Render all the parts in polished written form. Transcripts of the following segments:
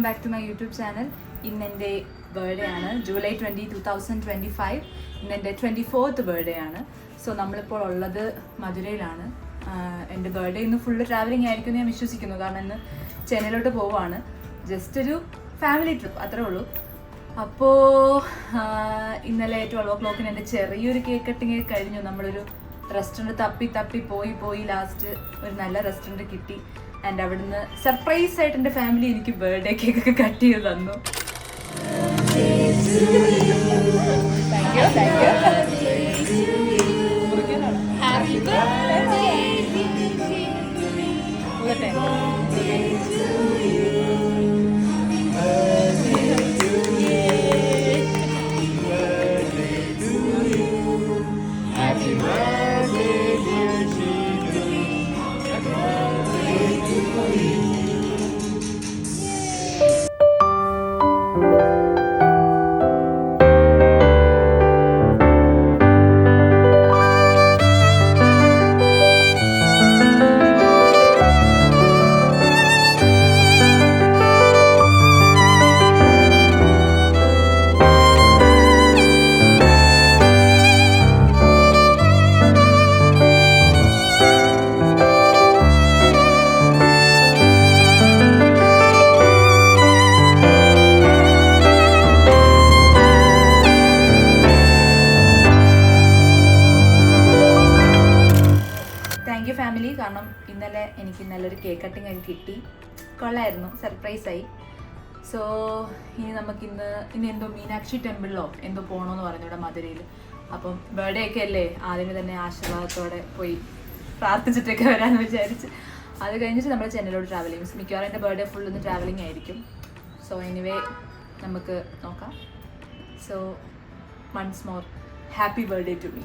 back to my YouTube channel. ഇന്ന് എൻ്റെ birthday ആണ്, ജൂലൈ 20, 2025. ഇന്ന് എൻ്റെ 24th ബർത്ത്ഡേ ആണ്. സോ നമ്മളിപ്പോൾ ഉള്ളത് മധുരയിലാണ്. എൻ്റെ ബർത്ത്ഡേ ഇന്ന് ഫുള്ള് ട്രാവലിംഗ് ആയിരിക്കും ഞാൻ വിശ്വസിക്കുന്നു, കാരണം ഇന്ന് ചെന്നൈയിലോട്ട് പോവാണ്. ജസ്റ്റ് ഒരു ഫാമിലി ട്രിപ്പ്, അത്രേ ഉള്ളൂ. അപ്പോൾ ഇന്നലെ 12 o'clock എൻ്റെ ചെറിയൊരു കേക്ക് കട്ടിങ് കഴിഞ്ഞു. നമ്മളൊരു റെസ്റ്റോറൻറ്റ് തപ്പി പോയി ലാസ്റ്റ് ഒരു നല്ല റെസ്റ്റോറൻറ്റ് കിട്ടി. ആൻഡ് അവിടുന്ന് സർപ്രൈസ് ആയിട്ട് എൻ്റെ ഫാമിലി എനിക്ക് ബർത്ത്ഡേ കേക്കൊക്കെ കട്ട് ചെയ്ത് തന്നു. ഫാമിലി, കാരണം ഇന്നലെ എനിക്ക് നല്ലൊരു കേക്ക് കട്ടിങ് ഒക്കെ കിട്ടി, കൊള്ളായിരുന്നു, സർപ്രൈസായി. സോ ഇനി നമുക്കിന്ന് എന്തോ മീനാക്ഷി ടെമ്പിളിലോ എന്തോ പോകണമെന്ന് പറഞ്ഞു ഇവിടെ മധുരയിൽ. അപ്പം ബർത്ത്ഡേ ഒക്കെ അല്ലേ, ആദ്യമേ തന്നെ ആശീർവാദത്തോടെ പോയി പ്രാർത്ഥിച്ചിട്ടൊക്കെ വരാമെന്ന് വിചാരിച്ച്. അത് കഴിഞ്ഞിട്ട് നമ്മൾ ചെന്നൈയിലോട്ട് ട്രാവൽ ചെയ്യും. മിക്കവാറും എൻ്റെ ബർത്ത്ഡേ ഫുൾ ഇന്ന് ട്രാവലിംഗ് ആയിരിക്കും. സോ എനിവേ നമുക്ക് നോക്കാം. So once more happy birthday to me.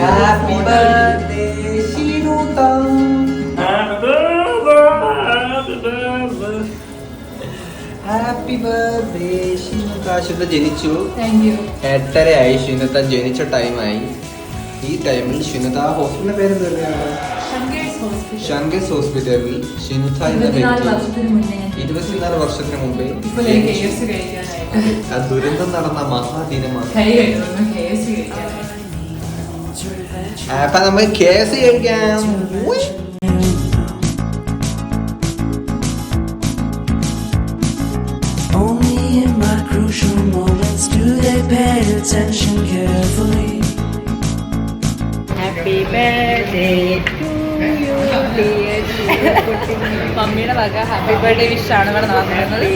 Happy birthday, Shinuta. Happy birthday, Shinuta. Shinuta ജനിച്ചു. Thank you. 8:30 ഷിനുത ജനിച്ച ടൈമായി. ഈ ടൈമിൽ ഷിനുത ഹോസ്പിറ്റലിന്റെ പേര് ഷങ്കേഴ്സ് ഹോസ്പിറ്റലിൽ ഷിനുത എന്ന വ്യക്തി 24 വർഷത്തിന് മുമ്പേ ആ ദുരന്തം നടന്ന മഹാദിനമാണ്. അപ്പൊ നമുക്ക് കേസ് കഴിക്കാം. Only in my crucial moments do they pay attention carefully. Happy birthday to you, dear Shivaputty. മമ്മിയുടെ വക ഹാപ്പി ബർത്ത്ഡേ വിഷാണ് ഇവിടെ നടക്കുന്നത്.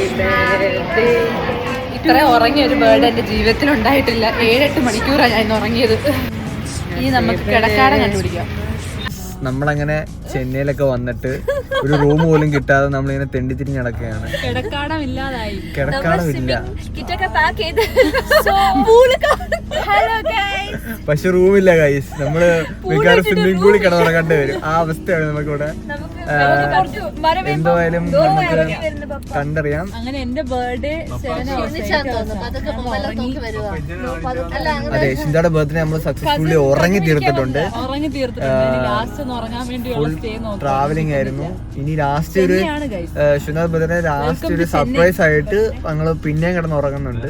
ഇത്ര ഉറങ്ങിയ ഒരു ബർത്ത്ഡേ എൻ്റെ ജീവിതത്തിൽ ഉണ്ടായിട്ടില്ല. 7-8 മണിക്കൂറാണ് ഞാൻ ഇന്ന് ഉറങ്ങിയത്. ഇനി നമുക്ക് കിടക്കാടം കണ്ടുപിടിക്കാം. നമ്മളങ്ങനെ ചെന്നൈയിലൊക്കെ വന്നിട്ട് ഒരു റൂം പോലും കിട്ടാതെ നമ്മളിങ്ങനെ തെണ്ടിത്തിരിഞ്ഞ് നടക്കുകയാണ്. കിടക്കാടമില്ല. പക്ഷെ റൂമില്ല ഗൈസ്. നമ്മള് മിക്കവാറും സ്വിമ്മിംഗ് പൂളിൽ കിടന്നുറങ്ങേണ്ടി വരും. ആ അവസ്ഥയാണ് നമുക്കിവിടെ. എന്തായാലും നമുക്ക് കണ്ടറിയാം. അങ്ങനെ എന്റെ ബർത്ത്ഡേ അതെ, ഷിന്ദയുടെ ബർത്ത്ഡേ നമ്മൾ സക്സസ്ഫുള്ളി ഉറങ്ങി തീർത്തിട്ടുണ്ട്. ട്രാവലിംഗ് ആയിരുന്നു. ഇനി ലാസ്റ്റ് ഒരു ഷിന്ദയുടെ ബർത്ത്ഡേ ലാസ്റ്റ് ഒരു സർപ്രൈസ് ആയിട്ട് ഞങ്ങൾ പിന്നെയും കിടന്ന് ഉറങ്ങുന്നുണ്ട്.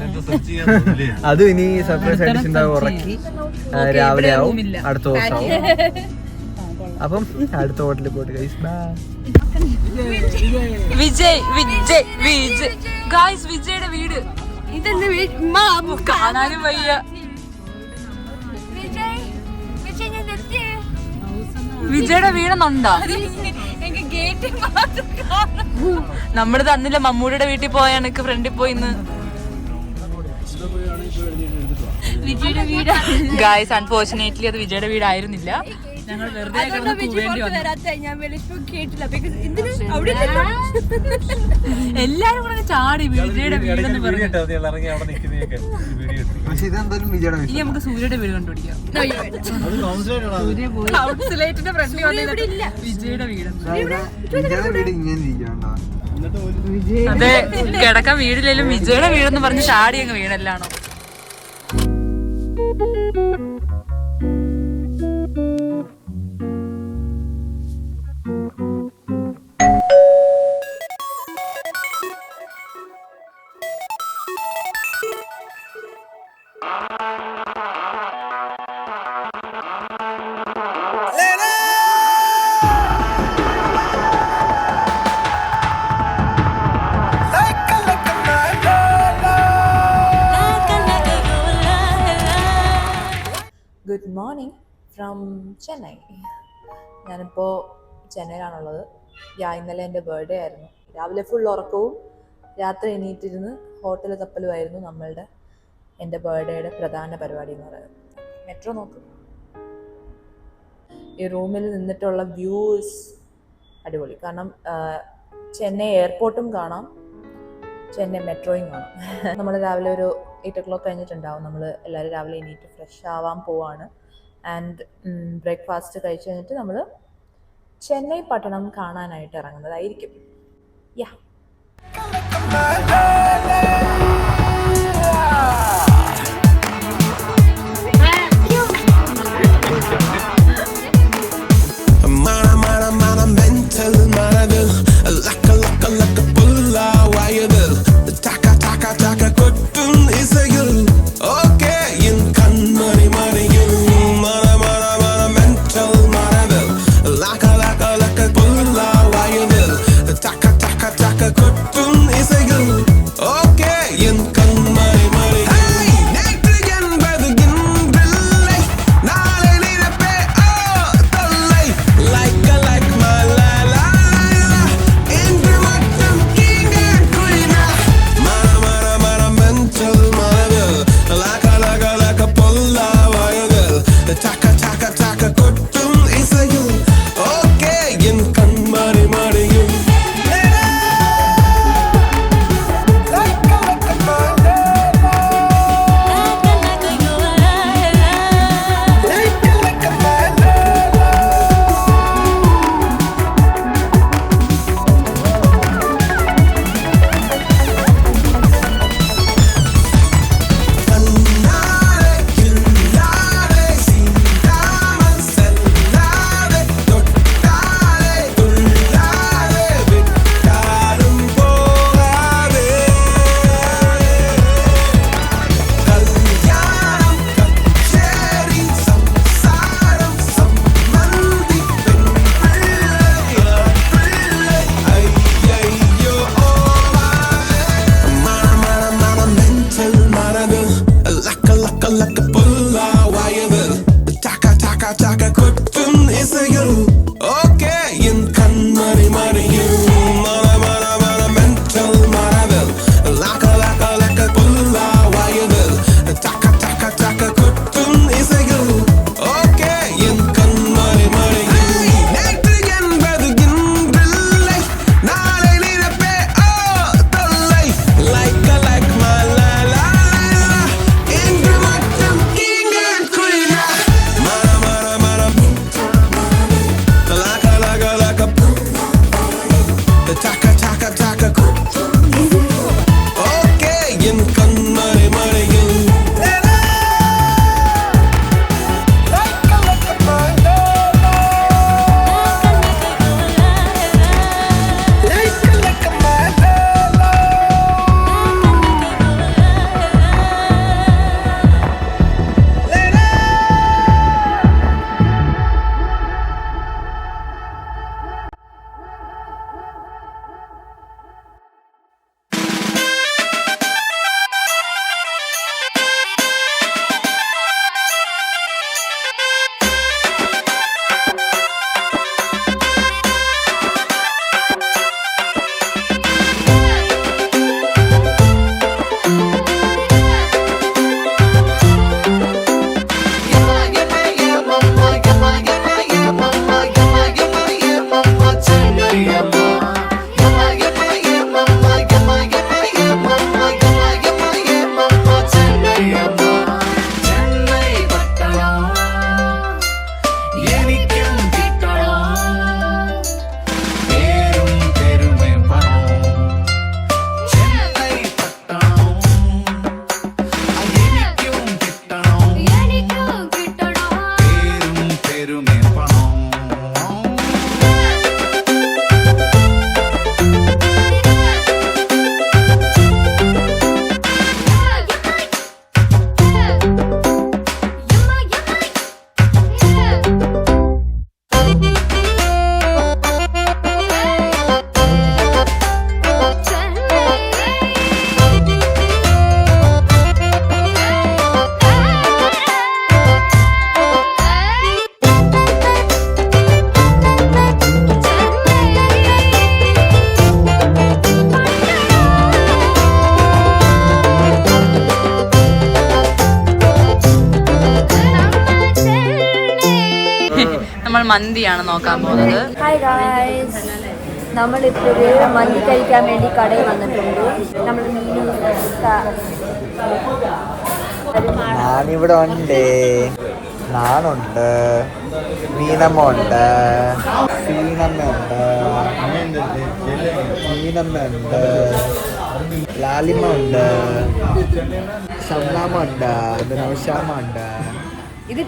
അതും ഇനി സർപ്രൈസ് ആയിട്ട് ഷിന്ദ ഉറക്കി രാവിലെ ആവും, അടുത്ത ദിവസമാവും. അപ്പം അടുത്ത ഹോട്ടലിൽ പോയിട്ട് ഗൈസ് ബൈ. വിജയുടെ വീട് കാണാനും വയ്യ. വിജയുടെ വീടെന്നുണ്ടോ? നമ്മള് തന്നില്ല. മമ്മൂടിയുടെ വീട്ടിൽ പോയ എനിക്ക് ഫ്രണ്ടിൽ പോയിന്ന്. വിജയുടെ വീട് ഗായ്സ്, അൺഫോർച്ചുനേറ്റ്ലി അത് വിജയുടെ വീടായിരുന്നില്ല. ഞങ്ങൾ വെറുതെ എല്ലാരും കൂടെ ചാടി വിജയുടെ വീടെന്ന് പറഞ്ഞു. ഇനി നമുക്ക് സൂര്യയുടെ വീട് കണ്ടുപിടിക്കാം. വിജയുടെ വീട്. അതെ, കിടക്കാൻ വീടില്ലെങ്കിലും വിജയുടെ വീടെന്ന് പറഞ്ഞ് ചാടി അങ്ങ് വീടല്ലാണോ? Good morning from Chennai. ഞാനിപ്പോൾ ചെന്നൈയിലാണുള്ളത്. ഇന്നലെ എൻ്റെ ബർത്ത്ഡേ ആയിരുന്നു. രാവിലെ ഫുൾ ഉറക്കവും രാത്രി എണീറ്റിരുന്ന് ഹോട്ടൽ തപ്പലുമായിരുന്നു നമ്മളുടെ എൻ്റെ ബർത്ത്ഡേയുടെ പ്രധാന പരിപാടി എന്ന് പറയുന്നത്. മെട്രോ നോക്കും. ഈ റൂമിൽ നിന്നിട്ടുള്ള വ്യൂസ് അടിപൊളി. കാരണം ചെന്നൈ എയർപോർട്ടും കാണാം, ചെന്നൈ മെട്രോയും കാണാം. നമ്മൾ രാവിലെ ഒരു 8 o'clock കഴിഞ്ഞിട്ടുണ്ടാവും. നമ്മൾ എല്ലാവരും രാവിലെ എണീറ്റ് ഫ്രഷ് ആവാൻ പോവാണ്. ആൻഡ് ബ്രേക്ക്ഫാസ്റ്റ് കഴിച്ച് കഴിഞ്ഞിട്ട് നമ്മൾ ചെന്നൈ പട്ടണം കാണാനായിട്ട് ഇറങ്ങുന്നതായിരിക്കും. യാ നമ്മൾ മന്തിയാണ് നോക്കാൻ പോകുന്നത്. ഹായ് ഗായ്സ്, നമ്മളിപ്പോൾ ഒരു മന്തി കഴിക്കാൻ വേണ്ടി കടയിൽ വന്നിട്ടുണ്ട്. നമ്മൾ ഞാനിവിടെ ഉണ്ട്, നാണുണ്ട്, മീനമ്മ ഉണ്ട്, സീനമ്മ ഉണ്ട്, മീനമ്മ ഉണ്ട്, ലാലിമ ഉണ്ട്, ഷംലാമ ഉണ്ട്, നൗഷാമ ഉണ്ട്. ഇത്